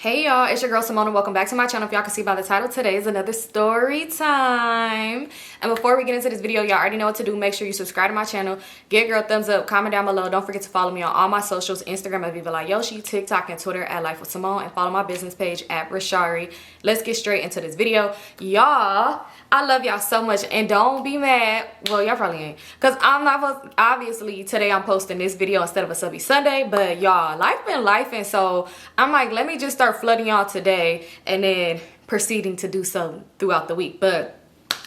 Hey y'all, it's your girl Symone and welcome back to my channel. If y'all can see by the title, today is another story time. And before we get into this video, y'all already know what to do. Make sure you subscribe to my channel, give girl a thumbs up, comment down below. Don't forget to follow me on all my socials, Instagram at Vivalayoshii, TikTok and Twitter at Lifewithsymone, and follow my business page at Brishari. Let's get straight into this video. Y'all, I love y'all so much and don't be mad. Well, y'all probably ain't, because I'm not obviously today I'm posting this video instead of a subby Sunday, but y'all, life been life, and so I'm like, let me just start flooding y'all today and then proceeding to do so throughout the week. But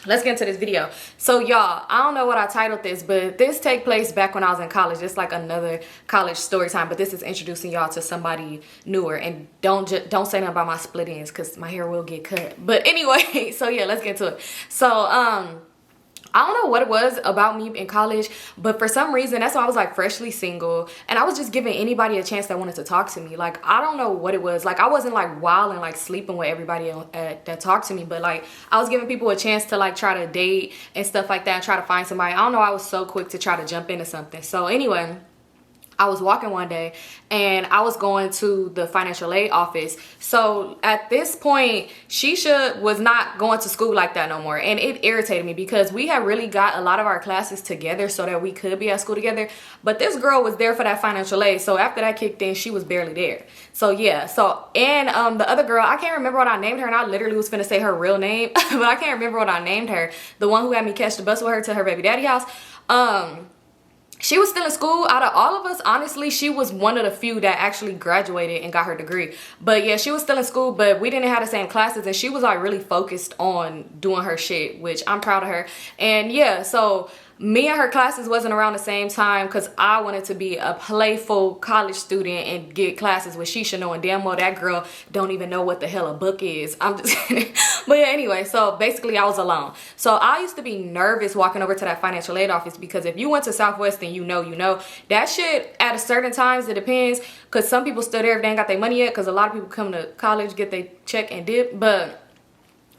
let's get into this video. So y'all, I don't know what I titled this, but this take place back when I was in college. It's like another college story time, but this is introducing y'all to somebody newer. And don't say nothing about my split ends because my hair will get cut. But anyway, so yeah, let's get to it. So I don't know what it was about me in college, but for some reason, that's why I was like freshly single. And I was just giving anybody a chance that wanted to talk to me. Like, I don't know what it was. Like, I wasn't like wild and like sleeping with everybody that talked to me. But like, I was giving people a chance to like try to date and stuff like that and try to find somebody. I don't know. I was so quick to try to jump into something. So anyway, I was walking one day and I was going to the financial aid office. So at this point, Shisha was not going to school like that no more. And it irritated me because we had really got a lot of our classes together so that we could be at school together. But this girl was there for that financial aid. So after that kicked in, she was barely there. So yeah. So, and the other girl, I can't remember what I named her. And I literally was finna say her real name, but I can't remember what I named her. The one who had me catch the bus with her to her baby daddy house. She was still in school. Out of all of us, honestly, she was one of the few that actually graduated and got her degree. But yeah, she was still in school, but we didn't have the same classes, and she was like really focused on doing her shit, which I'm proud of her. And yeah, so me and her classes wasn't around the same time because I wanted to be a playful college student and get classes with Shisha, knowing damn well that girl don't even know what the hell a book is. I'm just kidding. But yeah, anyway, so basically I was alone. So I used to be nervous walking over to that financial aid office because if you went to Southwest and you know, that shit at a certain times, it depends, because some people still there if they ain't got their money yet, because a lot of people come to college, get their check and dip, but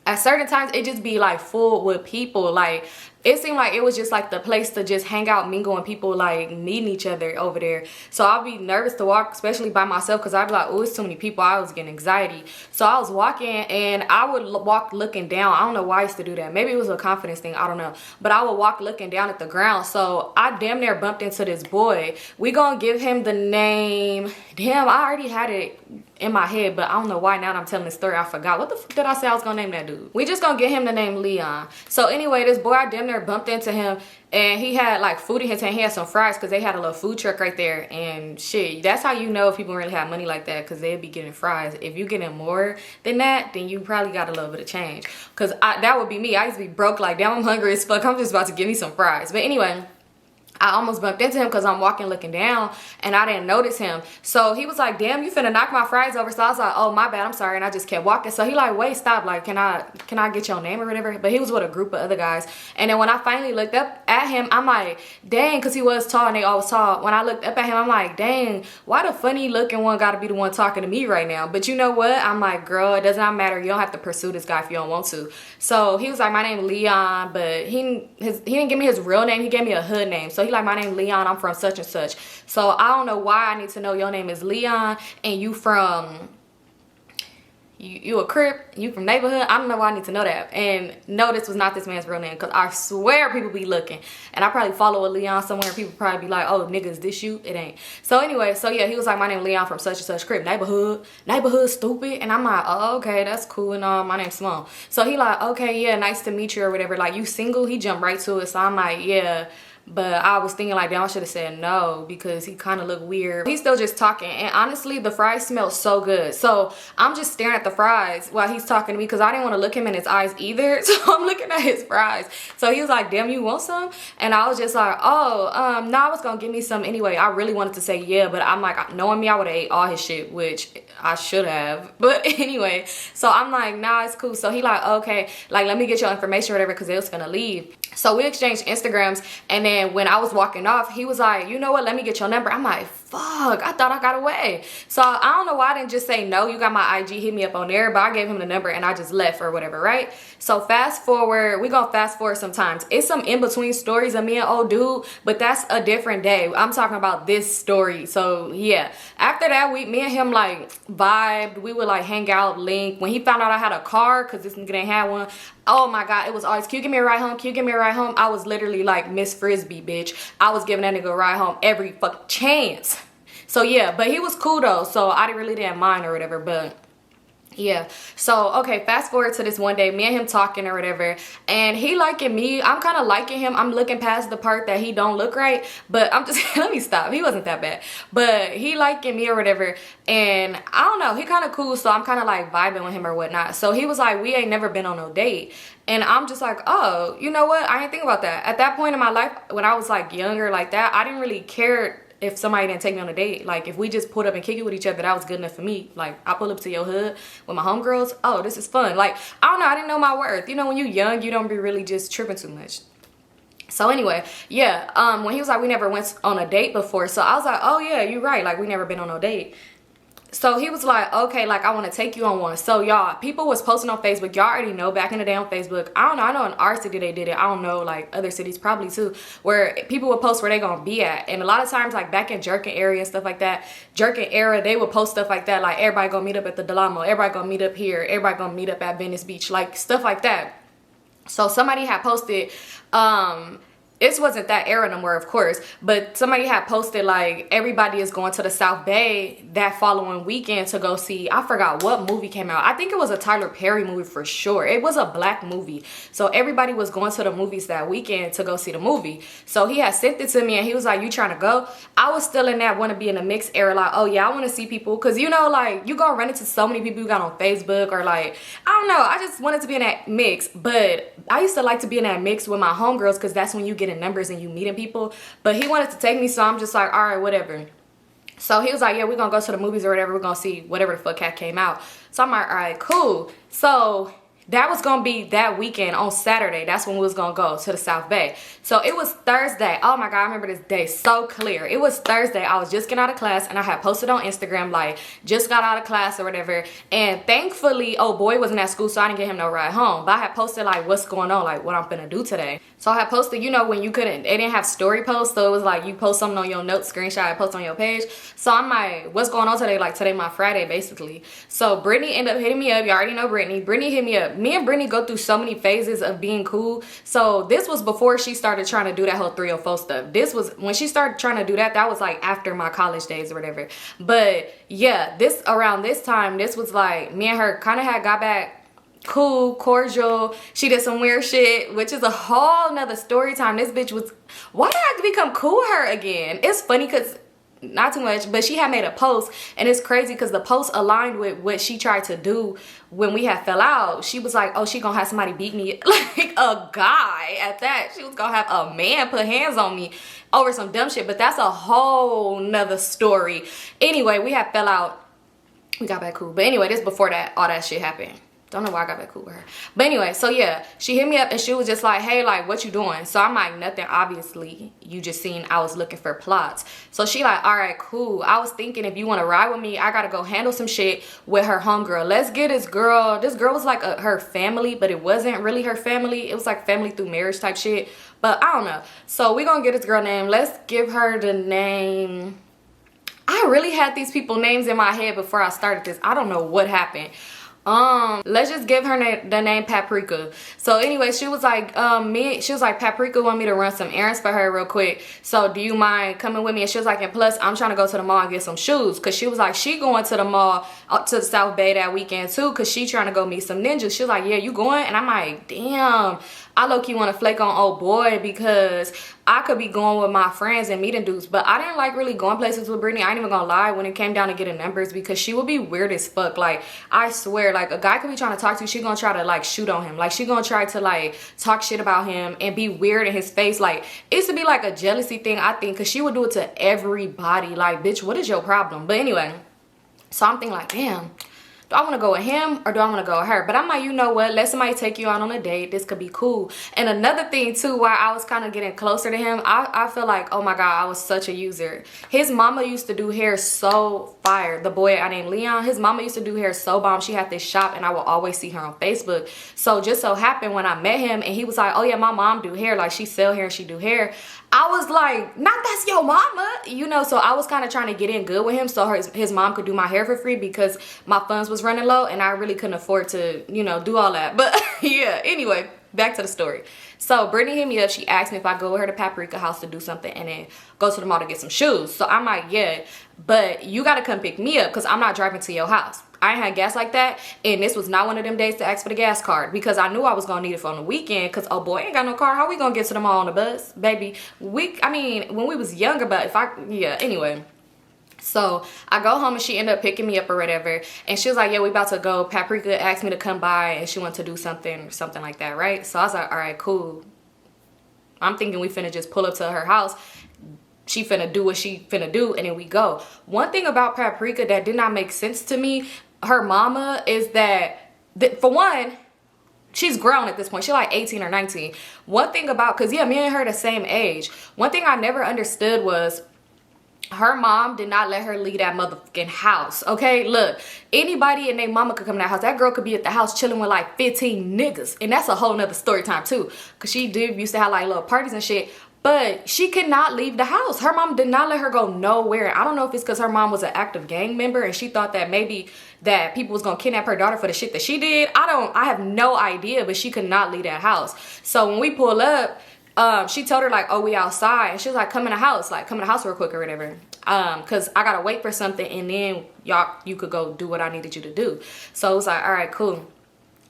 at certain times it just be like full with people. Like, it seemed like it was just like the place to just hang out, mingle, and people like meeting each other over there. So I'd be nervous to walk, especially by myself, because I'd be like, oh, it's too many people. I was getting anxiety. So I was walking and I would walk looking down. I don't know why I used to do that. Maybe it was a confidence thing. I don't know. But I would walk looking down at the ground. So I damn near bumped into this boy. We gonna give him the name. Damn, I already had it in my head, but I don't know why now that I'm telling the story I forgot. What the fuck did I say I was gonna name that dude? We just gonna get him the name Leon. So anyway, this boy, I damn near bumped into him, and he had like food in his hand. He had some fries because they had a little food truck right there, and shit, that's how you know if people really have money like that, because they'd be getting fries. If you getting more than that, then you probably got a little bit of change, because that would be me. I used to be broke, like, damn, I'm hungry as fuck, I'm just about to give me some fries. But anyway, I almost bumped into him because I'm walking looking down and I didn't notice him. So he was like, damn, you finna knock my fries over. So I was like, oh, my bad, I'm sorry. And I just kept walking. So he like, wait, stop. Like, can I get your name or whatever? But he was with a group of other guys. And then when I finally looked up at him, I'm like, dang, because he was tall and they always tall. When I looked up at him, I'm like, dang, why the funny looking one got to be the one talking to me right now? But you know what? I'm like, girl, it does not matter. You don't have to pursue this guy if you don't want to. So he was like, my name is Leon, but he didn't give me his real name. He gave me a hood name. So he like, my name is Leon, I'm from such and such. So I don't know why I need to know your name is Leon and you from, you a Crip, you from neighborhood. I don't know why I need to know that. And no, this was not this man's real name, because I swear people be looking. And I probably follow a Leon somewhere and people probably be like, oh, nigga, is this you? It ain't. So anyway, so yeah, he was like, my name is Leon from such and such Crip, neighborhood stupid. And I'm like, oh, okay, that's cool. And my name's Symone. So he like, okay, yeah, nice to meet you or whatever. Like, you single? He jumped right to it. So I'm like, yeah. But I was thinking like, damn, I should have said no because he kind of looked weird. He's still just talking. And honestly, the fries smelled so good. So I'm just staring at the fries while he's talking to me because I didn't want to look him in his eyes either. So I'm looking at his fries. So he was like, damn, you want some? And I was just like, oh, no, I was going to give me some anyway. I really wanted to say yeah, but I'm like, knowing me, I would have ate all his shit, which I should have. But anyway, so I'm like, nah, it's cool. So he like, okay, like, let me get your information or whatever because they was going to leave. So we exchanged Instagrams, and then when I was walking off, he was like, you know what, let me get your number. I'm like, fuck, I thought I got away. So I don't know why I didn't just say, no, you got my IG, hit me up on there. But I gave him the number and I just left or whatever, right? So fast forward, we gonna fast forward sometimes. It's some in-between stories of me and old dude, but that's a different day. I'm talking about this story. So yeah, after that, me and him like vibed. We would like hang out, link. When he found out I had a car, because this nigga didn't have one, oh my God, it was always, can you give me a ride home? Can you give me a ride home? I was literally like Miss Frisbee, bitch. I was giving that nigga a ride home every fucking chance. So yeah, but he was cool though, so I didn't mind or whatever, but yeah. So okay, fast forward to this one day, me and him talking or whatever, and he liking me. I'm kind of liking him. I'm looking past the part that he don't look right, but I'm just let me stop. He wasn't that bad, but he liking me or whatever, and I don't know, he kind of cool, so I'm kind of like vibing with him or whatnot. So he was like, we ain't never been on no date. And I'm just like, oh, you know what? I didn't think about that. At that point in my life, when I was like younger like that, I didn't really care if somebody didn't take me on a date. Like if we just pulled up and kick it with each other, that was good enough for me. Like I pull up to your hood with my homegirls, oh, this is fun. Like I don't know, I didn't know my worth. You know, when you young, you don't be really just tripping too much. So anyway, yeah, when he was like, we never went on a date before, so I was like, oh yeah, you're right, like we never been on no date. So he was like, okay, like I want to take you on one. So y'all, people was posting on Facebook. Y'all already know back in the day on Facebook. I don't know. I know in our city they did it. I don't know, like other cities probably too, where people would post where they gonna be at. And a lot of times, like back in Jerkin area and stuff like that, Jerkin era, they would post stuff like that. Like everybody gonna meet up at the Delamo. Everybody gonna meet up here. Everybody gonna meet up at Venice Beach. Like stuff like that. So somebody had posted, this wasn't that era no more, of course, but somebody had posted like everybody is going to the South Bay that following weekend to go see, I forgot what movie came out. I think it was a Tyler Perry movie for sure. It was a black movie. So everybody was going to the movies that weekend to go see the movie. So he had sent it to me and he was like, you trying to go? I was still in that want to be in a mixed era, like, oh yeah, I want to see people. Cause you know, like you gonna run into so many people you got on Facebook or like, I don't know. I just wanted to be in that mix. But I used to like to be in that mix with my homegirls cause that's when you get in numbers and you meeting people. But he wanted to take me, so I'm just like, all right, whatever. So he was like, yeah, we're gonna go to the movies or whatever, we're gonna see whatever the fuck came out. So I'm like, all right, cool. So that was gonna be that weekend on Saturday. That's when we was gonna go to the South Bay. So it was Thursday. Oh my God, I remember this day so clear. It was Thursday. I was just getting out of class and I had posted on Instagram like just got out of class or whatever. And thankfully, oh boy wasn't at school, so I didn't get him no ride home. But I had posted like what's going on, like what I'm finna do today. So I had posted, you know, when you couldn't, they didn't have story posts, so it was like you post something on your notes, screenshot, post on your page. So I'm like, what's going on today? Like today my Friday basically. So Brittany ended up hitting me up. You already know Brittany. Brittany hit me up. Me and Brittany go through so many phases of being cool. So this was before she started trying to do that whole 304 stuff. This was when she started trying to do that. That was like after my college days or whatever. But yeah, this around this time, this was like me and her kind of had got back cool, cordial. She did some weird shit, which is a whole nother story time. This bitch was, why did I become cool with her again? It's funny because not too much, but she had made a post and it's crazy because the post aligned with what she tried to do when we had fell out. She was like, oh, she gonna have somebody beat me, like a guy at that. She was gonna have a man put hands on me over some dumb shit, but that's a whole nother story. Anyway, we had fell out, we got back cool, but anyway, this before that all that shit happened. Don't know why I got back cool with her. But anyway, so yeah, she hit me up and she was just like, hey, like, what you doing? So I'm like, nothing, obviously. You just seen I was looking for plots. So she like, all right, cool. I was thinking if you want to ride with me, I got to go handle some shit with her homegirl. Let's get this girl. This girl was like her family, but it wasn't really her family. It was like family through marriage type shit. But I don't know. So we going to get this girl name. Let's give her the name. I really had these people names in my head before I started this. I don't know what happened. Let's just give her the name Paprika. So anyway, she was like, she was like, Paprika want me to run some errands for her real quick. So do you mind coming with me? And she was like, and plus I'm trying to go to the mall and get some shoes. Cause she was like, she going to the mall up to the South Bay that weekend too. Cause she trying to go meet some ninjas. She was like, yeah, you going? And I'm like, damn, I low-key want to flake on old boy because I could be going with my friends and meeting dudes, but I didn't like really going places with Britney. I ain't even gonna lie when it came down to getting numbers because she would be weird as fuck. Like, I swear, like a guy could be trying to talk to you, she gonna try to like shoot on him. Like, she gonna try to like talk shit about him and be weird in his face. Like, it used to be like a jealousy thing, I think, because she would do it to everybody. Like, bitch, what is your problem? But anyway, so I'm thinking like, damn, do I want to go with him or do I want to go with her? But I'm like, you know what, let somebody take you out on a date. This could be cool. And another thing too, why I was kind of getting closer to him, I feel like, oh my god, I was such a user. His mama used to do hair so fire. The boy I named Leon, his mama used to do hair so bomb. She had this shop and I will always see her on Facebook. So just so happened when I met him and he was like, oh yeah, my mom do hair, like she sell hair and she do hair, I was like, not that's your mama, you know. So I was kind of trying to get in good with him so his mom could do my hair for free because my funds was running low and I really couldn't afford to, you know, do all that. But yeah, anyway, back to the story. So Brittany hit me up. She asked me if I go with her to Paprika house to do something and then go to the mall to get some shoes. So I'm like, yeah, but you got to come pick me up because I'm not driving to your house. I ain't had gas like that, and this was not one of them days to ask for the gas card because I knew I was gonna need it for on the weekend because oh boy, ain't got no car. How we gonna get to the mall on the bus, baby? I mean, when we was younger, but anyway. So I go home and she ended up picking me up or whatever, and she was like, yeah, we about to go. Paprika asked me to come by and she wanted to do something like that, right? So I was like, all right, cool. I'm thinking we finna just pull up to her house. She finna do what she finna do and then we go. One thing about Paprika that did not make sense to me, her mama, is that for one, she's grown at this point. She's like 18 or 19. One thing about, because yeah, me and her the same age. One thing I never understood was her mom did not let her leave that motherfucking house. Okay, look, anybody and their mama could come to that house. That girl could be at the house chilling with like 15 niggas. And that's a whole nother story time too. Because she used to have like little parties and shit. But she could not leave the house. Her mom did not let her go nowhere. I don't know if it's because her mom was an active gang member and she thought that maybe that people was gonna kidnap her daughter for the shit that she did. I have no idea, but she could not leave that house. So when we pull up, she told her like, oh, we outside. And she was like, come in the house, real quick or whatever. Cause I gotta wait for something and then you could go do what I needed you to do. So it was like, all right, cool.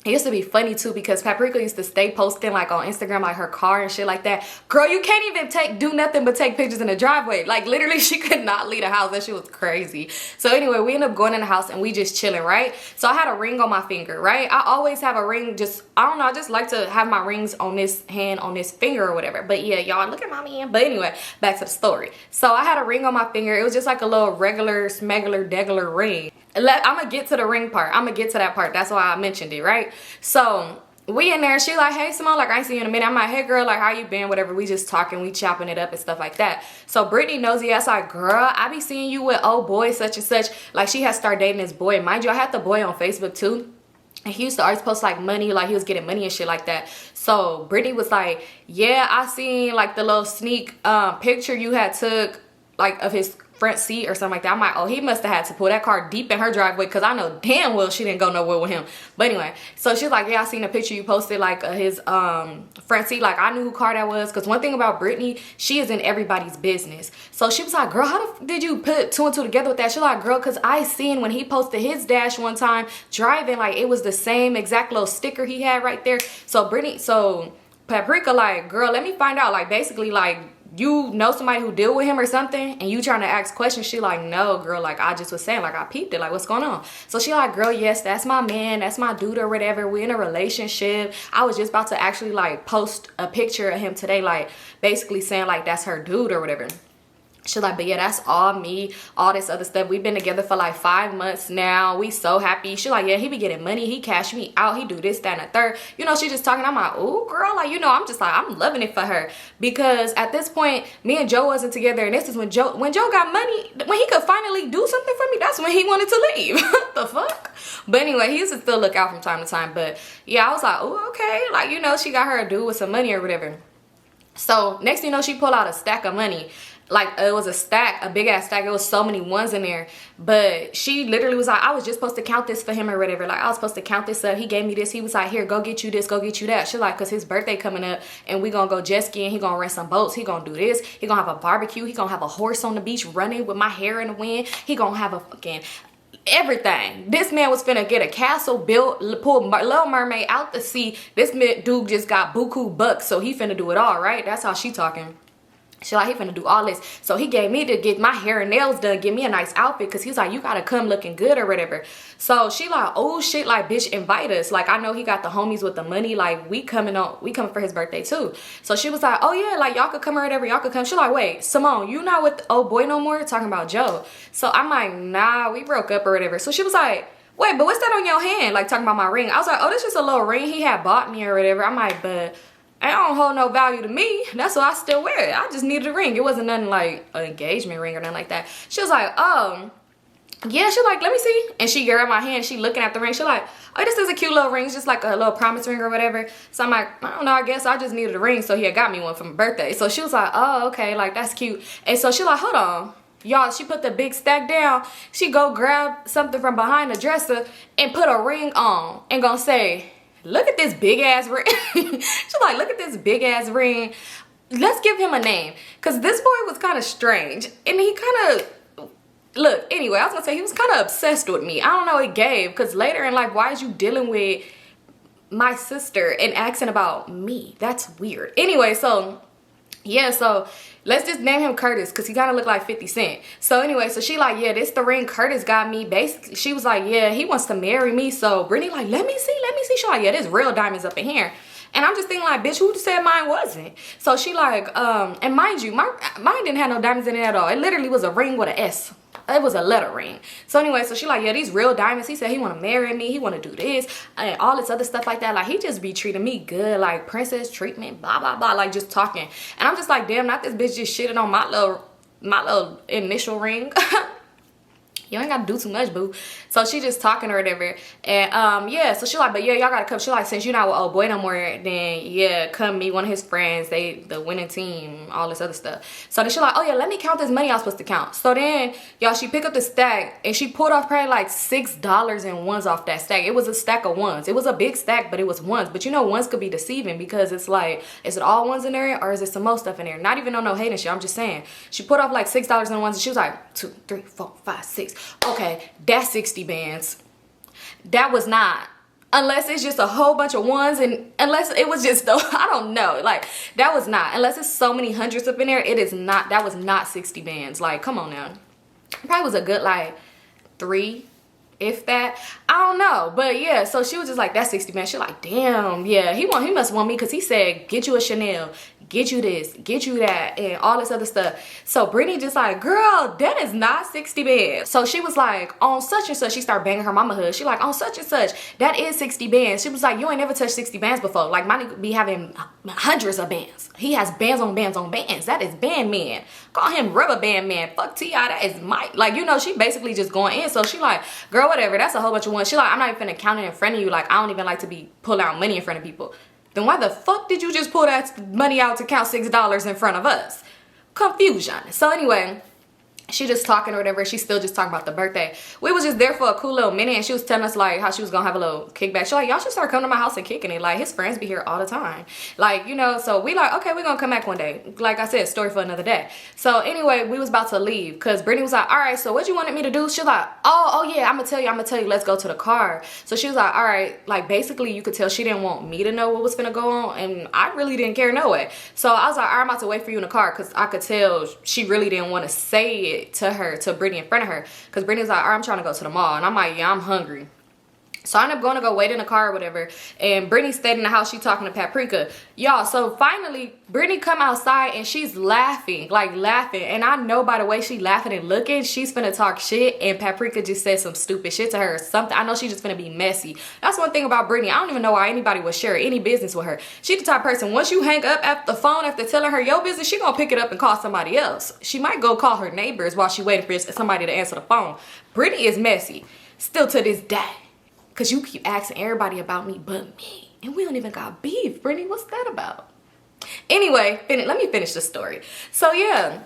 It used to be funny too because Paprika used to stay posting like on Instagram like her car and shit like that. Girl, you can't even do nothing but take pictures in the driveway. Like literally she could not leave the house. That shit was crazy. So anyway, we ended up going in the house and we just chilling, right? So I had a ring on my finger, right? I always have a ring, I don't know, I just like to have my rings on this hand, on this finger or whatever. But yeah, y'all look at my hand. But anyway, back to the story. So I had a ring on my finger. It was just like a little regular, smegular, degular ring. I'm gonna get to the ring part. I'm gonna get to that part. That's why I mentioned it, right? So we in there. She like, hey, Symone, like I ain't seen you in a minute. I'm like, hey, girl, like how you been? Whatever. We just talking. We chopping it up and stuff like that. So Brittany nosy ass like, girl, I be seeing you with old boy such and such. Like she had started dating this boy. Mind you, I had the boy on Facebook too. And he used to always post like money, like he was getting money and shit like that. So Brittany was like, yeah, I seen like the little sneak picture you had took like of his front seat or something like that. I'm like, oh, he must have had to pull that car deep in her driveway because I know damn well she didn't go nowhere with him. But anyway, so she's like, yeah, I seen a picture you posted like his front seat. Like I knew who car that was because one thing about Brittany, she is in everybody's business. So she was like, girl, how did you put two and two together with that? She's like, girl, because I seen when he posted his dash one time driving, like it was the same exact little sticker he had right there. So Paprika like, girl, let me find out. Like basically like, you know somebody who deal with him or something and you trying to ask questions. She like, no, girl, like I just was saying, like I peeped it, like what's going on? So she like, girl, yes, that's my man, that's my dude or whatever. We're in a relationship. I was just about to actually like post a picture of him today, like basically saying like that's her dude or whatever. She's like, but yeah, that's all me, all this other stuff. We've been together for like 5 months now. We so happy. She's like, yeah, he be getting money. He cash me out. He do this, that, and the third. You know, she just talking. I'm like, oh, girl, like, you know, I'm just like, I'm loving it for her. Because at this point, me and Joe wasn't together. And this is when Joe got money, when he could finally do something for me, that's when he wanted to leave. The fuck? But anyway, he used to still look out from time to time. But yeah, I was like, oh, okay. Like, you know, she got her a dude with some money or whatever. So next thing you know, she pulled out a stack of money. Like it was a stack, a big ass stack. It was so many ones in there. But she literally was like, I was just supposed to count this for him or whatever. Like I was supposed to count this up. He gave me this. He was like, here, go get you this, go get you that. She's like, cause his birthday coming up and we gonna go jet skiing. He gonna rent some boats. He gonna do this. He gonna have a barbecue. He gonna have a horse on the beach running with my hair in the wind. He gonna have a fucking everything. This man was finna get a castle built, pull Little Mermaid out the sea. This dude just got buku bucks, so he finna do it all, right? That's how she talking. She like, he finna do all this. So he gave me to get my hair and nails done, give me a nice outfit, because he's like, you gotta come looking good or whatever. So she like, oh shit, like, bitch, invite us. Like, I know he got the homies with the money. Like, we coming for his birthday too. So she was like, oh yeah, like, y'all could come or whatever. Y'all could come. She like, wait, Symone, you not with the old boy no more? Talking about Joe. So I'm like, nah, we broke up or whatever. So she was like, wait, but what's that on your hand? Like, talking about my ring. I was like, oh, this just a little ring he had bought me or whatever. I'm like, but it don't hold no value to me. That's why I still wear it. I just needed a ring. It wasn't nothing like an engagement ring or nothing like that. She was like, oh, yeah. She's like, let me see. And she grabbed my hand. She looking at the ring. She's like, oh, this is a cute little ring. It's just like a little promise ring or whatever. So I'm like, I don't know. I guess I just needed a ring. So he had got me one for my birthday. So she was like, oh, okay. Like, that's cute. And so she's like, hold on. Y'all, she put the big stack down. She go grab something from behind the dresser and put a ring on and gonna say, look at this big ass ring. She's like, look at this big ass ring. Let's give him a name. Because this boy was kind of strange. And he kind of, look, anyway, I was gonna say he was kind of obsessed with me. I don't know, it gave. Because later in life, why is you dealing with my sister and asking about me? That's weird. Anyway, so yeah, so let's just name him Curtis because he kind of looked like 50 Cent. So anyway, so she like, yeah, this the ring Curtis got me. Basically, she was like, yeah, he wants to marry me. So Brittany like, let me see, let me see. She like, yeah, there's real diamonds up in here. And I'm just thinking like, bitch, who said mine wasn't? So she like, and mind you, mine didn't have no diamonds in it at all. It literally was a ring with an S. It was a letter ring. So anyway, so she like, yeah, these real diamonds. He said he want to marry me. He want to do this and all this other stuff like that. Like, he just be treating me good, like princess treatment, blah, blah, blah, like just talking. And I'm just like, damn, not this bitch just shitting on my little initial ring. You ain't gotta do too much, boo. So she just talking or whatever. And yeah, so she like, but yeah, y'all gotta come. She like, since you're not with old boy no more, then yeah, come meet one of his friends. They the winning team, all this other stuff. So then she like, oh yeah, let me count this money I was supposed to count. So then y'all, she picked up the stack and she pulled off probably like $6 in ones off that stack. It was a stack of ones. It was a big stack, but it was ones. But you know, ones could be deceiving because it's like, is it all ones in there or is it some more stuff in there? Not even on no hating shit. I'm just saying. She put off like $6 in ones and she was like 2, 3, 4, 5, 6. Okay, that's 60 bands. That was not. Unless it's just a whole bunch of ones, and unless it was just, I don't know. Like, that was not. Unless it's so many hundreds up in there, it is not. That was not 60 bands. Like, come on now. It probably was a good, like, 3, if that. I don't know. But yeah, so she was just like, that's 60 bands. She like, damn, yeah. He must want me because he said, get you a Chanel. Get you this, get you that, and all this other stuff. So Brittany just like, girl, that is not 60 bands. So she was like, on such and such, she started banging her mama hood. She like, on such and such, that is 60 bands. She was like, you ain't never touched 60 bands before. Like, my nigga be having hundreds of bands. He has bands on bands on bands. That is band man. Call him rubber band man. Fuck T.I., that is Mike. Like, you know, she basically just going in. So she like, girl, whatever, that's a whole bunch of ones. She like, I'm not even finna count it in front of you. Like, I don't even like to be pull out money in front of people. Then why the fuck did you just pull that money out to count $6 in front of us? Confusion. So anyway, she just talking or whatever. She's still just talking about the birthday. We was just there for a cool little minute and she was telling us like how she was gonna have a little kickback. She like, y'all should start coming to my house and kicking it. Like, his friends be here all the time. Like, you know, so we like, okay, we're gonna come back one day. Like I said, story for another day. So anyway, we was about to leave because Brittany was like, all right, so what you wanted me to do? She was like, oh yeah, I'm gonna tell you, let's go to the car. So she was like, all right, like basically you could tell she didn't want me to know what was gonna go on and I really didn't care no way. So I was like, all right, I'm about to wait for you in the car because I could tell she really didn't want to say it to her, to Brittany in front of her, because Brittany was like, all right, I'm trying to go to the mall, and I'm like, yeah, I'm hungry. So I ended up going to go wait in the car or whatever, and Brittany stayed in the house. She talking to Paprika, y'all. So finally Brittany come outside and she's laughing, like laughing, and I know by the way she laughing and looking, she's finna talk shit, and Paprika just said some stupid shit to her or something. I know she just finna be messy. That's one thing about Brittany. I don't even know why anybody would share any business with her. She the type of person, once you hang up at the phone after telling her your business, she gonna pick it up and call somebody else. She might go call her neighbors while she waiting for somebody to answer the phone. Brittany is messy still to this day. Cause you keep asking everybody about me but me. And we don't even got beef, Brittany. What's that about? Anyway, let me finish the story. So yeah.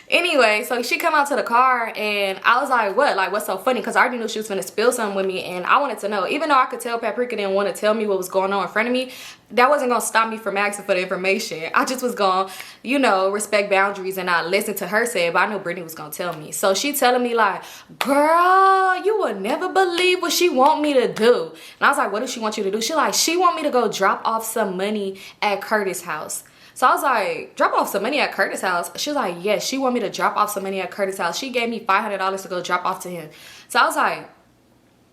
Anyway, so she come out to the car and I was like, what? Like, what's so funny? Because I already knew she was gonna spill something with me and I wanted to know. Even though I could tell Paprika didn't want to tell me what was going on in front of me, that wasn't gonna stop me from asking for the information. I just was gonna, you know, respect boundaries and not listen to her say it, but I knew Brittany was gonna tell me. So she telling me like, girl, you will never believe what she want me to do. And I was like, what does she want you to do? She like, she want me to go drop off some money at Curtis' house. So I was like, drop off some money at Curtis' house? She was like, yes, she want me to drop off some money at Curtis' house. She gave me $500 to go drop off to him. So I was like,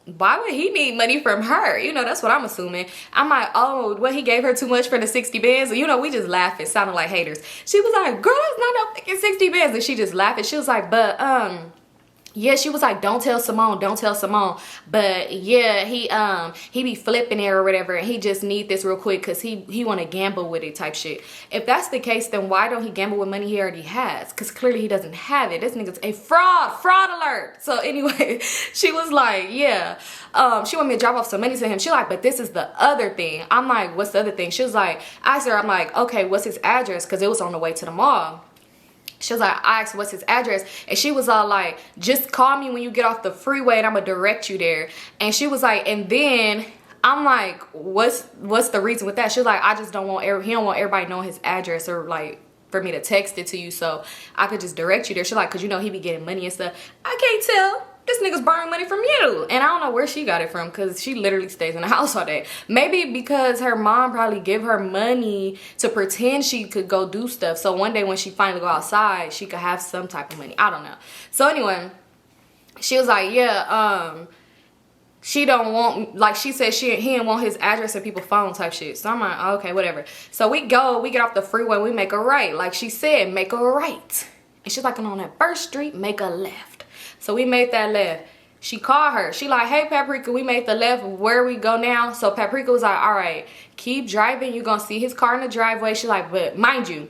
why would he need money from her? You know, that's what I'm assuming. I'm like, oh, what, he gave her too much for the 60 bands? You know, we just laughing, sounding like haters. She was like, girl, that's not no fucking 60 bands. And she just laughing. She was like, but, yeah, she was like, don't tell Symone, don't tell Symone. But yeah, he be flipping it or whatever, and he just need this real quick because he want to gamble with it type shit. If that's the case, then why don't he gamble with money he already has? Because clearly he doesn't have it. This nigga's a fraud alert. So anyway, she was like, yeah, she want me to drop off some money to him. She like, but this is the other thing. I'm like, what's the other thing? She was like, I asked her, I'm like, okay, what's his address? Because it was on the way to the mall. She was like, I asked what's his address, and she was all like, just call me when you get off the freeway and I'm gonna direct you there. And she was like, and then I'm like, what's the reason with that? She was like, I just don't want he don't want everybody knowing his address, or like for me to text it to you so I could just direct you there. She's like, cause you know he be getting money and stuff. I can't tell. This nigga's borrowing money from you. And I don't know where she got it from, because she literally stays in the house all day. Maybe because her mom probably give her money to pretend she could go do stuff. So one day when she finally go outside, she could have some type of money. I don't know. So anyway, she was like, yeah, she don't want, like she said, he didn't want his address and people's phone type shit. So I'm like, okay, whatever. So we get off the freeway, we make a right. Like she said, make a right. And she's like, on that first street, make a left. So we made that left. She called her. She like, hey, Paprika, we made the left. Where we go now? So Paprika was like, all right, keep driving. You're going to see his car in the driveway. She like, but mind you,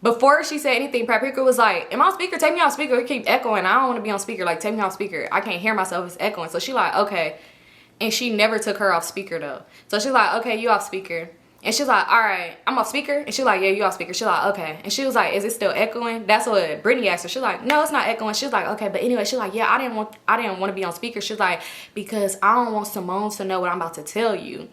before she said anything, Paprika was like, am I on speaker? Take me off speaker. It keep echoing. I don't want to be on speaker. Like, take me off speaker. I can't hear myself. It's echoing. So she like, okay. And she never took her off speaker, though. So she's like, okay, you off speaker. And she's like, all right, I'm off speaker. And she's like, yeah, you off speaker. She's like, okay. And she was like, is it still echoing? That's what Britney asked her. She's like, no, it's not echoing. She's like, okay. But anyway, she's like, yeah, I didn't want to be on speaker. She's like, because I don't want Symone to know what I'm about to tell you.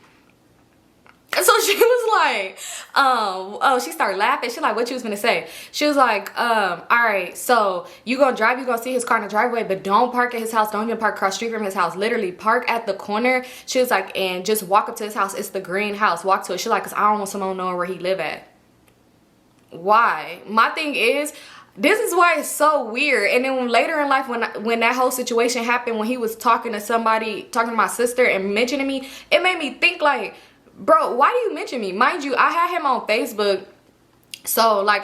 So she was like, oh, she started laughing. She's like, what you was gonna say? She was like, all right, so you gonna drive, you gonna see his car in the driveway, but don't park at his house. Don't even park across the street from his house. Literally park at the corner. She was like, and just walk up to his house. It's the green house. Walk to it. She's like, cause I don't want someone knowing where he live at. Why? My thing is, this is why it's so weird. And then later in life, when that whole situation happened, when he was talking to my sister and mentioning me, it made me think like, bro, why do you mention me? Mind you, I had him on Facebook. So like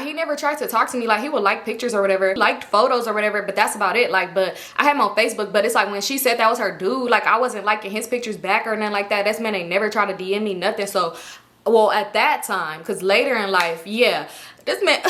he never tried to talk to me. Like he would like pictures or whatever, liked photos or whatever, but that's about it. Like, but I had him on Facebook, but it's like when she said that was her dude, like I wasn't liking his pictures back or nothing like that. This man ain't never tried to DM me nothing. So, well, at that time, because later in life, yeah, this man,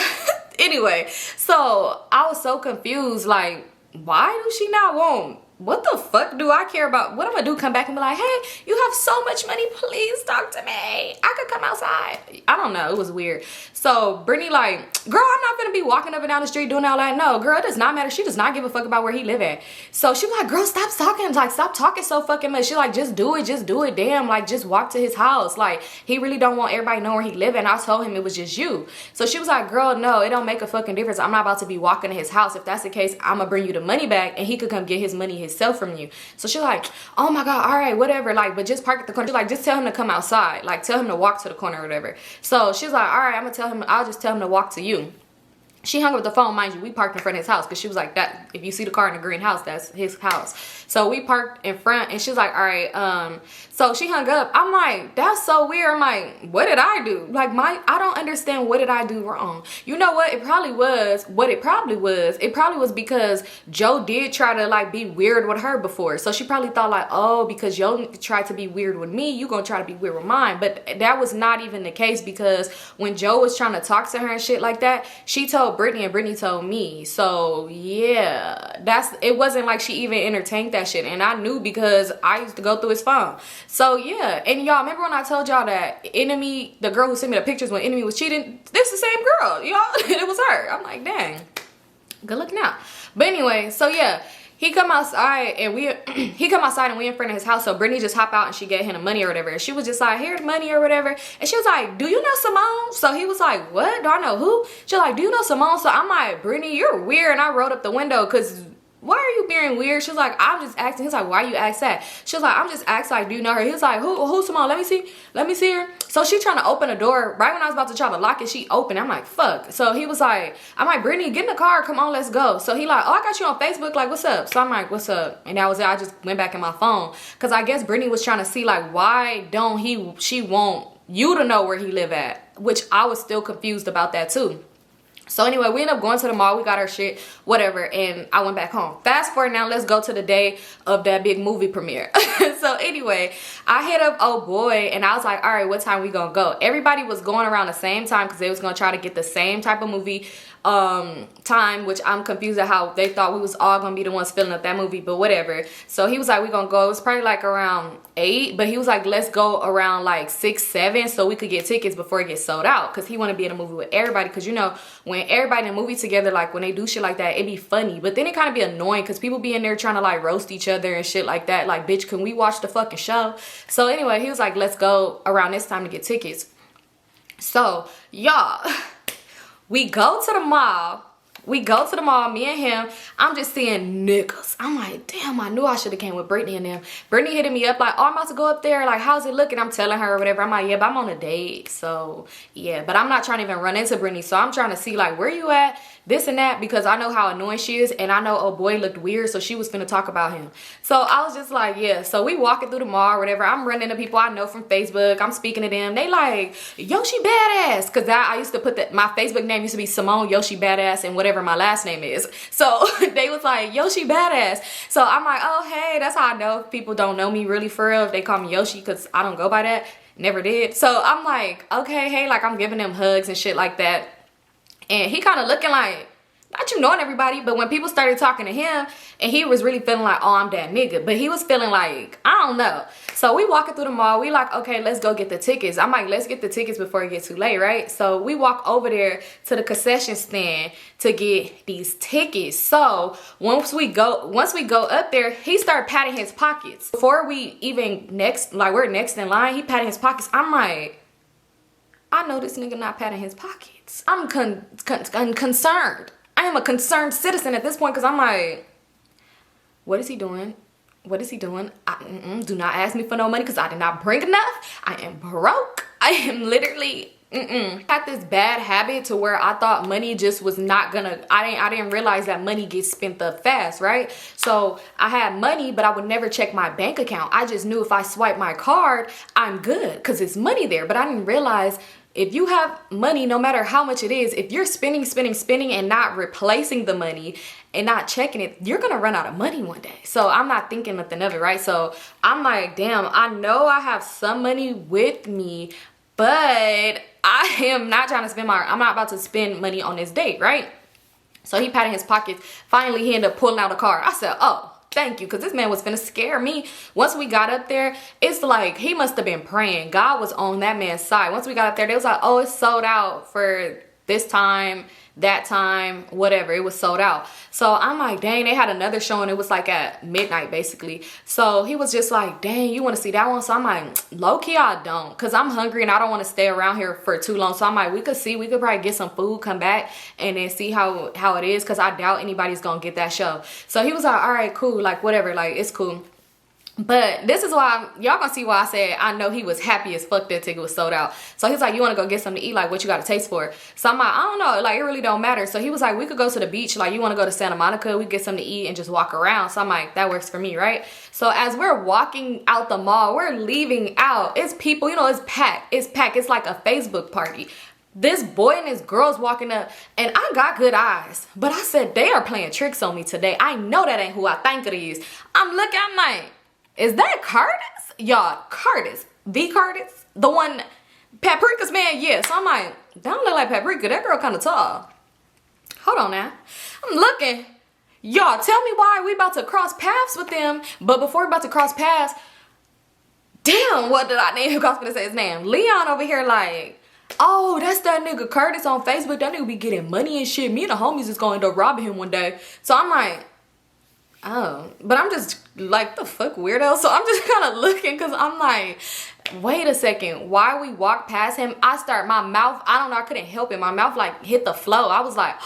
anyway, so I was so confused. Like, why do she not want? What the fuck do I care about? What I'm gonna do, come back and be like, hey, you have so much money, please talk to me. I could come outside. I don't know, it was weird. So Britney like, girl, I'm not gonna be walking up and down the street doing all that. No, girl, it does not matter. She does not give a fuck about where he live at. So she was like, girl, stop talking. Like, stop talking so fucking much. She like, just do it. Damn, like, just walk to his house. Like, he really don't want everybody know where he live at. And I told him it was just you. So she was like, girl, no, it don't make a fucking difference. I'm not about to be walking to his house. If that's the case, I'm gonna bring you the money back and he could come get his money himself from you. So she's like, oh my God, all right, whatever. Like, but just park at the corner. She's like, just tell him to come outside. Like, tell him to walk to the corner or whatever. So she's like, all right, I'll just tell him to walk to you. She hung up the phone. Mind you, we parked in front of his house because she was like, that if you see the car in the green house, that's his house. So we parked in front and she's like, all right, so she hung up. I'm like, that's so weird. I'm like, what did I do? Like, I don't understand, what did I do wrong? You know what? It probably was because Joe did try to like be weird with her before. So she probably thought like, oh, because Joe tried to be weird with me, you gonna try to be weird with mine. But that was not even the case, because when Joe was trying to talk to her and shit like that, she told Britney and Britney told me. So yeah, it wasn't like she even entertained that shit, and I knew because I used to go through his phone. So yeah, and y'all remember when I told y'all that Enemy, the girl who sent me the pictures when Enemy was cheating, this the same girl, y'all. It was her. I'm like, dang, good looking out. But anyway, so yeah, he come outside and we in front of his house. So Britney just hop out and she gave him the money or whatever. And she was just like, here's money or whatever. And she was like, do you know Symone? So he was like, what? Do I know who? She was like, do you know Symone? So I'm like, Britney, you're weird. And I rolled up the window because, why are you being weird? She was like, I'm just asking. He's like, why you ask that? She was like, I'm just asking, like, do you know her? He was like, who's Symone? Let me see her. So she trying to open the door. Right when I was about to try to lock it, she opened. I'm like, fuck. So he was like, I'm like, Britney, get in the car. Come on, let's go. So he like, oh, I got you on Facebook. Like, what's up? So I'm like, what's up? And that was it. I just went back in my phone. Because I guess Britney was trying to see, like, why don't she want you to know where he live at? Which I was still confused about that, too. So anyway, we ended up going to the mall. We got our shit, whatever, and I went back home. Fast forward now, let's go to the day of that big movie premiere. So anyway, I hit up old boy and I was like, all right, what time we gonna go? Everybody was going around the same time because they was gonna try to get the same type of movie time, which I'm confused at how they thought we was all gonna be the ones filling up that movie, but whatever. So he was like, we gonna go. It was probably like around 8, but he was like, let's go around like 6, 7 so we could get tickets before it gets sold out, because he want to be in a movie with everybody. Because you know, when everybody in a movie together, like when they do shit like that, it be funny, but then it kind of be annoying because people be in there trying to like roast each other and shit like that. Like, bitch, can we watch the fucking show? So anyway, he was like, let's go around this time to get tickets. So y'all, we go to the mall. We go to the mall, me and him. I'm just seeing niggas. I'm like, damn, I knew I should have came with Britney and them. Britney hitting me up like, oh, I'm about to go up there. Like, how's it looking? I'm telling her or whatever. I'm like, yeah, but I'm on a date. So, yeah. But I'm not trying to even run into Britney. So I'm trying to see, like, where you at? This and that. Because I know how annoying she is. And I know, oh, boy looked weird. So she was finna talk about him. So I was just like, yeah. So we walking through the mall or whatever. I'm running to people I know from Facebook. I'm speaking to them. They like, Yoshi Badass. Because I used to put that, my Facebook name used to be Symone Yoshi Badass and whatever my last name is. So they was like, Yoshi Badass. So I'm like, oh, hey, that's how I know if people don't know me really for real. If they call me Yoshi, because I don't go by that. Never did. So I'm like, okay, hey, like I'm giving them hugs and shit like that. And he kind of looking like, not you knowing everybody, but when people started talking to him and he was really feeling like, oh, I'm that nigga. But he was feeling like, I don't know. So we walking through the mall. We like, okay, let's go get the tickets. I'm like, let's get the tickets before it gets too late, right? So we walk over there to the concession stand to get these tickets. So once we go up there, he started patting his pockets. Before we even we're next in line, he patting his pockets. I'm like, I know this nigga not patting his pockets. I'm concerned. I am a concerned citizen at this point, because I'm like, what is he doing? What is he doing? Do not ask me for no money because I did not bring enough. I am broke. I am literally, I had this bad habit to where I thought money just was not gonna, I didn't realize that money gets spent up fast, right? So I had money, but I would never check my bank account. I just knew if I swipe my card, I'm good because it's money there. But I didn't realize if you have money, no matter how much it is, if you're spending and not replacing the money and not checking it, you're gonna run out of money one day. So I'm not thinking nothing of it, right? So I'm like, damn, I know I have some money with me, but I am not trying to spend I'm not about to spend money on this date, right? So he patted his pockets. Finally, he ended up pulling out a card. I said, oh, thank you, because this man was finna scare me. Once we got up there, it's like he must have been praying. God was on that man's side. Once we got up there, they was like, oh, it's sold out for this time, that time, whatever. It was sold out. So I'm like, dang, they had another show and it was like at midnight basically. So he was just like, dang, you want to see that one? So I'm like, low key I don't, because I'm hungry and I don't want to stay around here for too long. So I'm like, we could probably get some food, come back and then see how it is, because I doubt anybody's gonna get that show. So he was like, all right, cool, like whatever, like it's cool. But this is why y'all gonna see why I said I know he was happy as fuck that ticket was sold out. So he's like, you want to go get something to eat? Like, what you got a taste for? So I'm like, I don't know, like it really don't matter. So he was like, we could go to the beach. Like, you want to go to Santa Monica? We could get something to eat and just walk around. So I'm like, that works for me, right? So as we're walking out the mall, we're leaving out. It's people, you know, it's packed. It's packed. It's like a Facebook party. This boy and his girl's walking up, and I got good eyes, but I said, they are playing tricks on me today. I know that ain't who I think it is. I'm looking, I'm like, is that Curtis? Y'all, Curtis. The Curtis? The one, Paprika's man? Yeah. So I'm like, that don't look like Paprika. That girl kind of tall. Hold on now. I'm looking. Y'all, tell me why we about to cross paths with them. But before we about to cross paths, damn, what did I name him? I was gonna say his name. Leon over here like, oh, that's that nigga Curtis on Facebook. That nigga be getting money and shit. Me and the homies is going to end up robbing him one day. So I'm like, oh, but I'm just like, the fuck, weirdo? So I'm just kind of looking, because I'm like, wait a second. Why we walk past him, my mouth, I don't know, I couldn't help it. My mouth like hit the floor. I was like,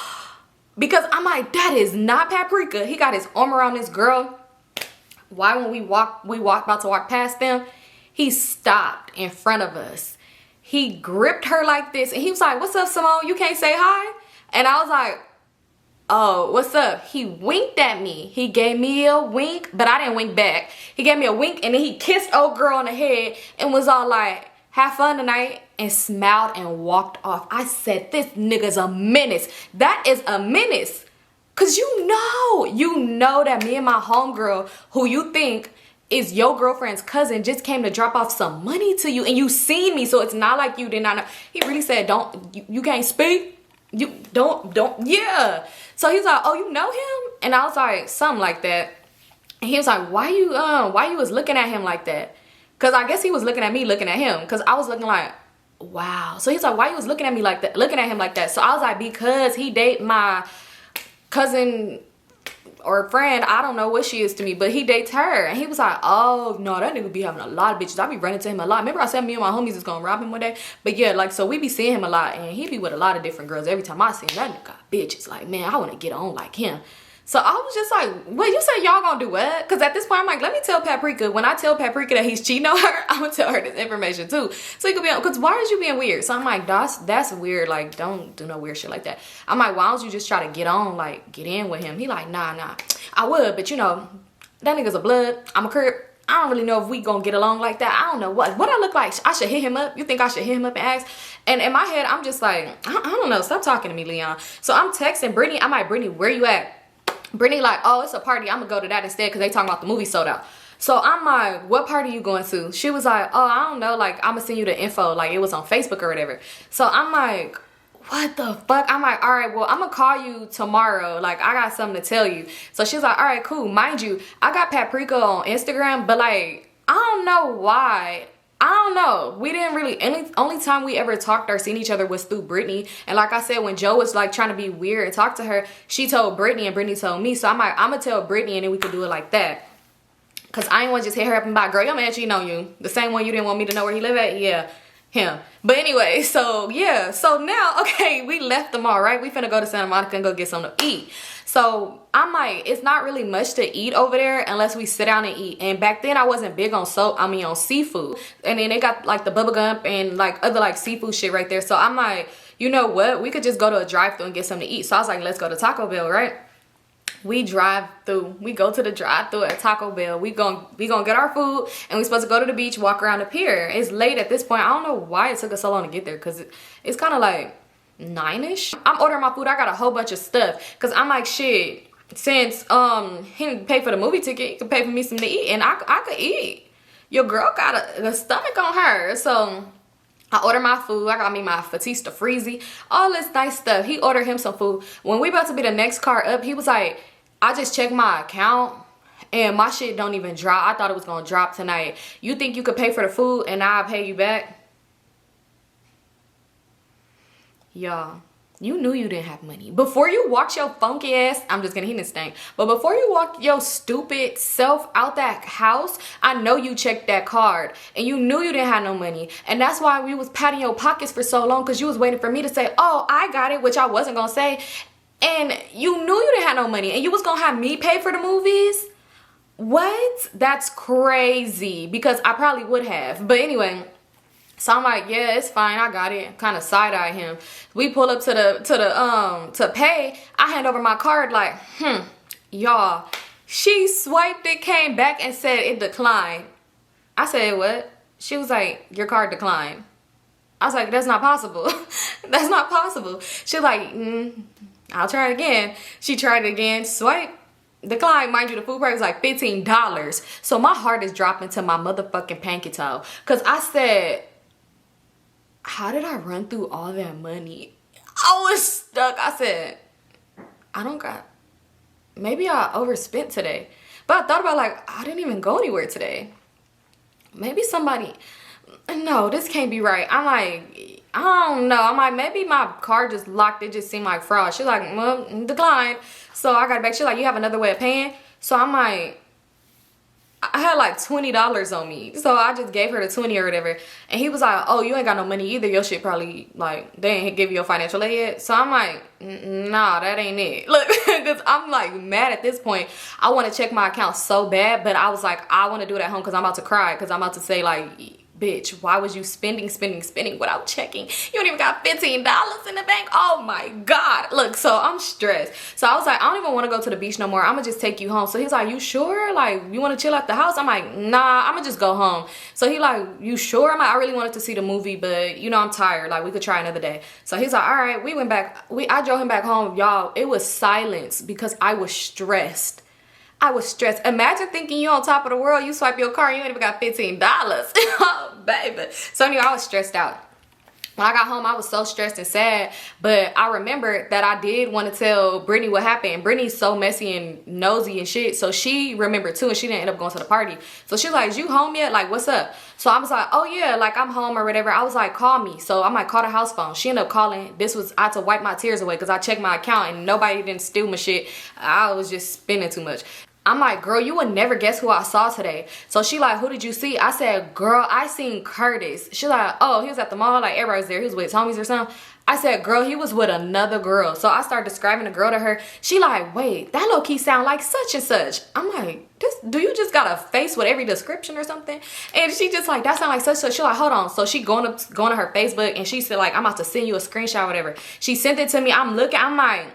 because I'm like, that is not Paprika. He got his arm around this girl. Why when we about to walk past them, he stopped in front of us. He gripped her like this and he was like, what's up, Symone? You can't say hi? And I was like, oh, what's up? He winked at me. He gave me a wink, but I didn't wink back. He gave me a wink and then he kissed old girl on the head and was all like, have fun tonight. and smiled and walked off. I said, this nigga's a menace. That is a menace. Cause you know that me and my homegirl, who you think is your girlfriend's cousin, just came to drop off some money to you, and you seen me, so it's not like you did not know. He really said, you can't speak? You don't, yeah. So he's like, oh, you know him? And I was like, something like that. And he was like, why you was looking at him like that? Cause I guess he was looking at me, looking at him. Cause I was looking like, wow. So he's like, why you was looking at me like that, looking at him like that? So I was like, because he date my cousin or friend, I don't know what she is to me, but he dates her. And he was like, oh no, that nigga be having a lot of bitches. I be running to him a lot. Remember I said me and my homies is gonna rob him one day? But yeah, like, so we be seeing him a lot, and he be with a lot of different girls. Every time I see him, that nigga got bitches. Like, man, I want to get on like him. So I was just like, well, you say y'all gonna do what? Because at this point, I'm like, let me tell Paprika. When I tell Paprika that he's cheating on her, I'm gonna tell her this information too. So he could be on, because why is you being weird? So I'm like, that's weird. Like, don't do no weird shit like that. I'm like, why don't you just try to get on, like, get in with him? He like, nah. I would, but you know, that nigga's a blood. I'm a crip. I don't really know if we gonna get along like that. I don't know what I look like. I should hit him up. You think I should hit him up and ask? And in my head, I'm just like, I don't know. Stop talking to me, Leon. So I'm texting Brittany. I'm like, Brittany, where you at? Brittany like, oh, it's a party. I'm gonna go to that instead because they talking about the movie sold out. So I'm like, what party you going to? She was like, oh, I don't know. Like, I'm gonna send you the info. Like, it was on Facebook or whatever. So I'm like, what the fuck? I'm like, all right, well, I'm gonna call you tomorrow. Like, I got something to tell you. So she's like, all right, cool. Mind you, I got Paprika on Instagram, but like, I don't know why. I don't know. We didn't really, only time we ever talked or seen each other was through Britney. And like I said, when Joe was like trying to be weird and talk to her, she told Britney and Britney told me. So I'm like, I'm gonna tell Britney and then we could do it like that. Cause I ain't want to just hit her up and be, girl, your man cheating on you. The same one you didn't want me to know where he live at? Yeah, him. But anyway, so yeah. So now, okay, we left the mall, right? We finna go to Santa Monica and go get something to eat. So I'm like, it's not really much to eat over there unless we sit down and eat. And back then I wasn't big on on seafood. And then they got like the bubble gum and like other like seafood shit right there. So I'm like, you know what? We could just go to a drive-thru and get something to eat. So I was like, let's go to Taco Bell, right? We drive through. We go to the drive-thru at Taco Bell. We gonna get our food, and we supposed to go to the beach, walk around the pier. It's late at this point. I don't know why it took us so long to get there, because it's kind of like 9-ish. I'm ordering my food. I got a whole bunch of stuff because I'm like, shit, since he didn't pay for the movie ticket, he could pay for me something to eat, and I could eat. Your girl got a stomach on her. So I ordered my food. I got me my Fatista Freezy, all this nice stuff. He ordered him some food. When we about to be the next car up, he was like, I just checked my account and my shit don't even drop. I thought it was gonna drop tonight. You think you could pay for the food and I'll pay you back? Y'all, you knew you didn't have money. Before you walked your funky ass, I'm just kidding, he didn't stink. But before you walked your stupid self out that house, I know you checked that card. And you knew you didn't have no money. And that's why we was patting your pockets for so long, because you was waiting for me to say, oh, I got it, which I wasn't gonna say. And you knew you didn't have no money. And you was gonna have me pay for the movies? What? That's crazy. Because I probably would have. But anyway, so I'm like, yeah, it's fine, I got it. Kind of side-eye him. We pull up to pay. I hand over my card like, y'all. She swiped it, came back and said it declined. I said, what? She was like, your card declined. I was like, that's not possible. That's not possible. She was like, I'll try it again. She tried it again, swipe, decline. Mind you, the food price was like $15. So my heart is dropping to my motherfucking panky toe. Because I said, how did I run through all that money? I was stuck. I said, I don't got, maybe I overspent today. But I thought about like, I didn't even go anywhere today. Maybe somebody, no, this can't be right. I'm like, I don't know. I'm like, maybe my card just locked. It just seemed like fraud. She's like, well, decline. So I got it back. She's like, you have another way of paying? So I'm like, I had like $20 on me. So I just gave her the 20 or whatever. And he was like, oh, you ain't got no money either. Your shit probably, like, they ain't give you a financial aid yet. So I'm like, nah, that ain't it. Look, because I'm like mad at this point. I want to check my account so bad. But I was like, I want to do it at home because I'm about to cry. Because I'm about to say like, bitch, why was you spending without checking? You don't even got $15 in the bank. Oh my God. Look, so I'm stressed. So I was like, I don't even want to go to the beach no more. I'm gonna just take you home. So he's like, you sure? Like, you want to chill at the house? I'm like, nah, I'm gonna just go home. So he like, you sure? I'm like, I really wanted to see the movie, but you know, I'm tired. Like, we could try another day. So he's like, all right. We went back. I drove him back home. Y'all, it was silence because I was stressed. I was stressed. Imagine thinking you on top of the world. You swipe your car, you ain't even got $15. Oh, baby. So anyway, I was stressed out. When I got home, I was so stressed and sad. But I remembered that I did want to tell Brittany what happened. Brittany's so messy and nosy and shit. So she remembered too, and she didn't end up going to the party. So she was like, is you home yet? Like, what's up? So I was like, oh yeah, like I'm home or whatever. I was like, call me. So I might call the house phone. She ended up calling. I had to wipe my tears away because I checked my account and nobody didn't steal my shit. I was just spending too much. I'm like, girl, you would never guess who I saw today. So she like, who did you see? I said, girl, I seen Curtis. She like, oh, he was at the mall. Like, everybody was there. He was with his homies or something. I said, girl, he was with another girl. So I started describing the girl to her. She like, wait, that low-key sound like such and such. I'm like, do you just got a face with every description or something? And she just like, that sound like such and such. She like, hold on. So she going to her Facebook and she said like, I'm about to send you a screenshot or whatever. She sent it to me. I'm looking, I'm like,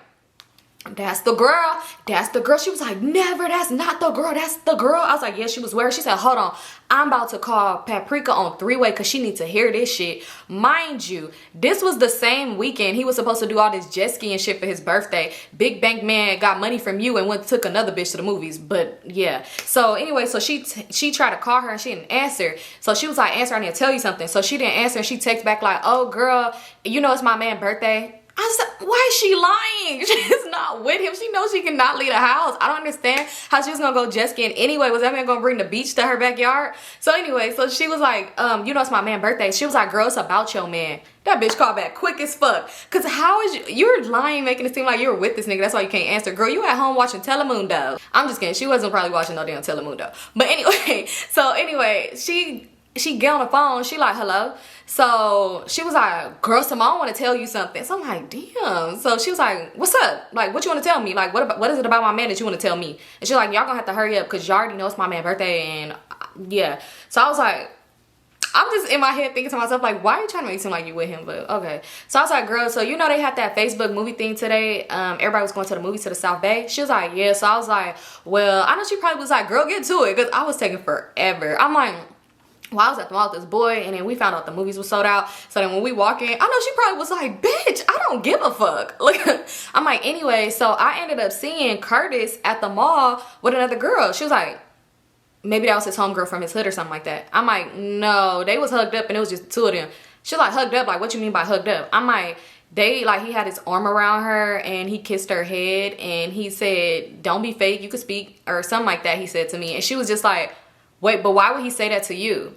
that's the girl. That's the girl. She was like, never. That's not the girl. That's the girl. I was like, yeah, she was where? She said, hold on. I'm about to call Paprika on three-way because she needs to hear this shit. Mind you, this was the same weekend. He was supposed to do all this jet ski and shit for his birthday. Big bank man got money from you and took another bitch to the movies. But yeah. So anyway, so she tried to call her and she didn't answer. So she was like, answer, I need to tell you something. So she didn't answer and she texted back like, oh girl, you know it's my man's birthday. I said, why is she lying? She's not with him. She knows she cannot leave the house. I don't understand how she was gonna go jet skiing anyway. Was that man gonna bring the beach to her backyard? So anyway, so she was like, you know it's my man's birthday. She was like, girl, it's about your man. That bitch called back quick as fuck. Cause how is you're lying, making it seem like you were with this nigga. That's why you can't answer. Girl, you at home watching Telemundo. I'm just kidding. She wasn't probably watching no damn Telemundo. But anyway, she get on the phone. She like, hello. So she was like, girl, Symone want to tell you something. So I'm like, damn. So she was like, what's up? Like, what you want to tell me? Like, what is it about my man that you want to tell me? And she's like, y'all gonna have to hurry up because y'all already know it's my man's birthday. And yeah. So I was like, I'm just in my head thinking to myself, like, why are you trying to make it seem like you with him? But okay. So I was like, girl, so you know they had that Facebook movie thing today. Everybody was going to the movies to the South Bay. She was like, yeah. So I was like, well, I know she probably was like, girl, get to it. Because I was taking forever. I'm like, well, I was at the mall with this boy, and then we found out the movies were sold out. So then when we walk in, I know she probably was like, bitch, I don't give a fuck. Like, I'm like, anyway, so I ended up seeing Curtis at the mall with another girl. She was like, maybe that was his homegirl from his hood or something like that. I'm like, no, they was hugged up, and it was just the two of them. She was like, hugged up? Like, what you mean by hugged up? I'm like, he had his arm around her, and he kissed her head, and he said, don't be fake, you could speak, or something like that, he said to me. And she was just like, wait, but why would he say that to you?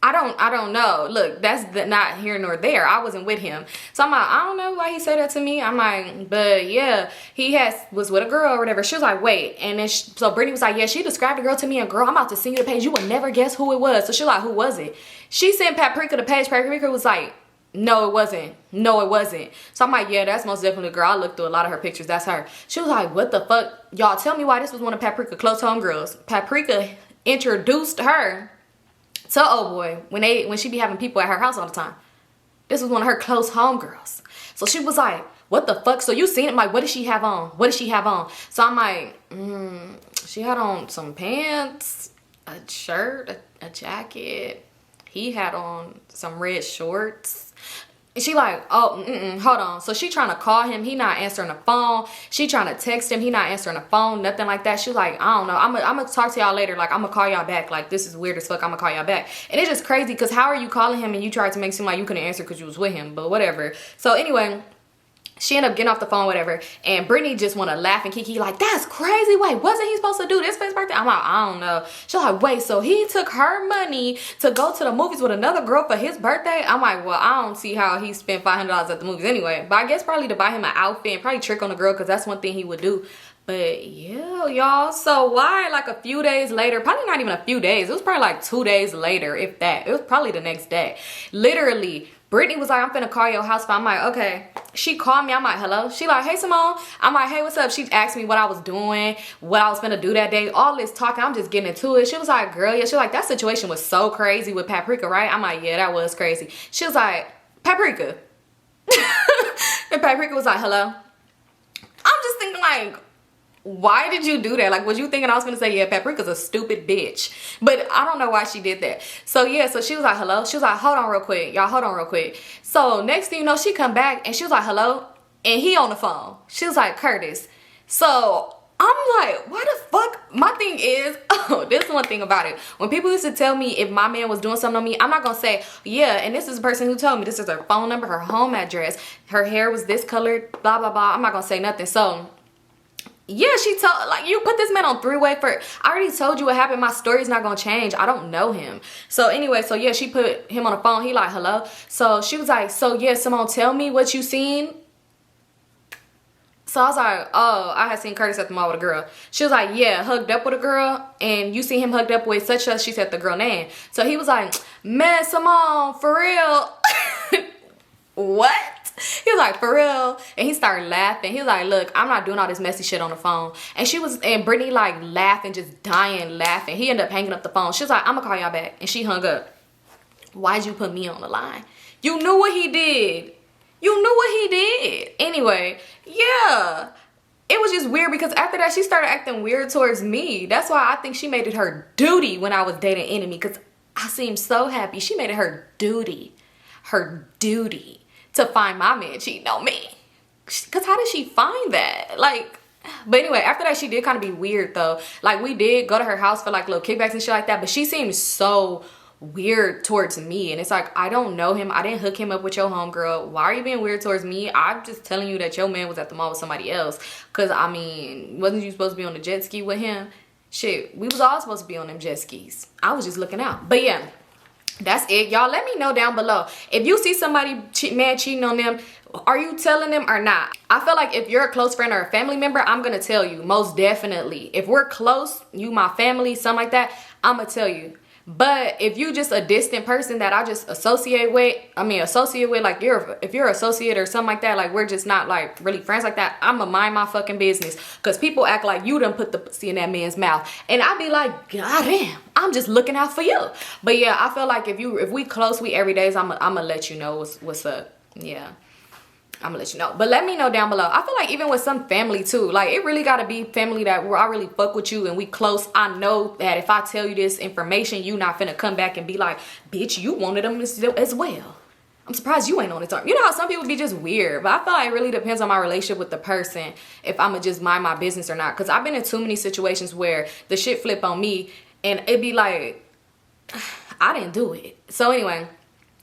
I don't know. Look, that's not here nor there. I wasn't with him. So I'm like, I don't know why he said that to me. I'm like, but yeah, he was with a girl or whatever. She was like, wait. And then so Brittany was like, yeah, she described the girl to me. And girl, I'm about to send you the page. You would never guess who it was. So she was like, who was it? She sent Paprika the page. Paprika was like, no, it wasn't. No, it wasn't. So I'm like, yeah, that's most definitely the girl. I looked through a lot of her pictures. That's her. She was like, what the fuck? Y'all tell me why this was one of Paprika's close homegirls. Paprika introduced her to old boy when she be having people at her house all the time. This was one of her close homegirls. So she was like, what the fuck? So you seen it? I'm like, what did she have on? What did she have on? So I'm like, she had on some pants, a shirt, a jacket. He had on some red shorts. And she like, oh, hold on. So she trying to call him. He not answering the phone. She trying to text him. He not answering the phone. Nothing like that. She was like, I don't know. I'm going to talk to y'all later. Like, I'm going to call y'all back. Like, this is weird as fuck. I'm going to call y'all back. And it's just crazy because how are you calling him and you tried to make it seem like you couldn't answer because you was with him. But whatever. So anyway, she ended up getting off the phone, whatever. And Brittany just want to laugh and kiki like, that's crazy. Wait, wasn't he supposed to do this for his birthday? I'm like, I don't know. She's like, wait, so he took her money to go to the movies with another girl for his birthday? I'm like, well, I don't see how he spent $500 at the movies anyway. But I guess probably to buy him an outfit and probably trick on the girl because that's one thing he would do. But yeah, y'all. So why like a few days later, probably not even a few days. It was probably like 2 days later, if that. It was probably the next day. Literally, Brittany was like, I'm finna call your house phone. I'm like, okay. She called me. I'm like, hello. She like, hey, Symone. I'm like, hey, what's up? She asked me what I was doing, what I was finna do that day. All this talking, I'm just getting into it. She was like, girl, yeah. She was like, that situation was so crazy with Paprika, right? I'm like, yeah, that was crazy. She was like, Paprika. And Paprika was like, hello. I'm just thinking like, why did you do that? Like, was you thinking I was gonna say, yeah, Paprika's a stupid bitch? But I don't know why she did that. So yeah, so she was like, hello. She was like, hold on real quick. Y'all, hold on real quick. So next thing you know, she come back and she was like, hello. And he on the phone. She was like, Curtis. So I'm like, why the fuck? My thing is, oh, this is one thing about it. When people used to tell me if my man was doing something on me, I'm not gonna say, yeah, and this is the person who told me, this is her phone number, her home address, her hair was this colored, blah, blah, blah. I'm not gonna say nothing. So yeah, she told, like, you put this man on three-way for, I already told you what happened. My story's not gonna change. I don't know him. So anyway, so yeah, she put him on the phone. He like, hello. So she was like, so yeah, Symone, tell me what you seen. So I was like, oh, I had seen Curtis at the mall with a girl. She was like, yeah, hugged up with a girl. And you see him hugged up with such a, she said the girl name. So he was like, man, Symone, for real. What? He was like, for real. And he started laughing. He was like, look, I'm not doing all this messy shit on the phone. And she was, and Brittany like laughing, just dying laughing. He ended up hanging up the phone. She was like, I'm gonna call y'all back. And she hung up. Why'd you put me on the line? You knew what he did. You knew what he did. Anyway, yeah. It was just weird because after that, she started acting weird towards me. That's why I think she made it her duty when I was dating Enemy, because I seemed so happy. She made it her duty to find my man cheating on me. Because how did she find that? Like, but anyway, after that, she did kind of be weird though. Like, we did go to her house for like little kickbacks and shit like that, but she seemed so weird towards me. And it's like, I don't know him. I didn't hook him up with your homegirl. Why are you being weird towards me? I'm just telling you that your man was at the mall with somebody else. Because, I mean, wasn't you supposed to be on the jet ski with him? Shit, we was all supposed to be on them jet skis. I was just looking out. But yeah, that's it. Y'all, let me know down below. If you see somebody man cheating on them, are you telling them or not? I feel like if you're a close friend or a family member, I'm going to tell you. Most definitely. If we're close, you my family, something like that, I'm going to tell you. But if you just a distant person that I just associate with, like if you're associate or something like that, like we're just not like really friends like that, I'ma mind my fucking business. Cause people act like you done put the pussy in that man's mouth. And I be like, God damn, I'm just looking out for you. But yeah, I feel like if we close, we every day, I'ma let you know what's up. Yeah. I'm gonna let you know. But let me know down below. I feel like even with some family too, like it really gotta be family that where I really fuck with you and we close. I know that if I tell you this information, you not finna come back and be like, bitch, you wanted them as well. I'm surprised you ain't on the term. You know how some people be just weird, but I feel like it really depends on my relationship with the person if I'ma just mind my business or not. Cause I've been in too many situations where the shit flip on me and it be like, I didn't do it. So anyway,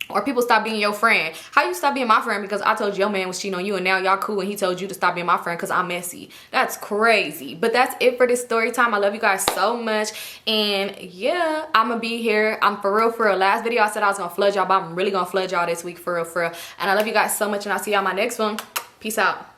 or people stop being your friend. How you stop being my friend because I told you your man was cheating on you and now y'all cool and he told you to stop being my friend because I'm messy? That's crazy. But that's it for this story time. I love you guys so much. And yeah, I'm going to be here. I'm for real. Last video I said I was going to flood y'all, but I'm really going to flood y'all this week for real. And I love you guys so much and I'll see y'all in my next one. Peace out.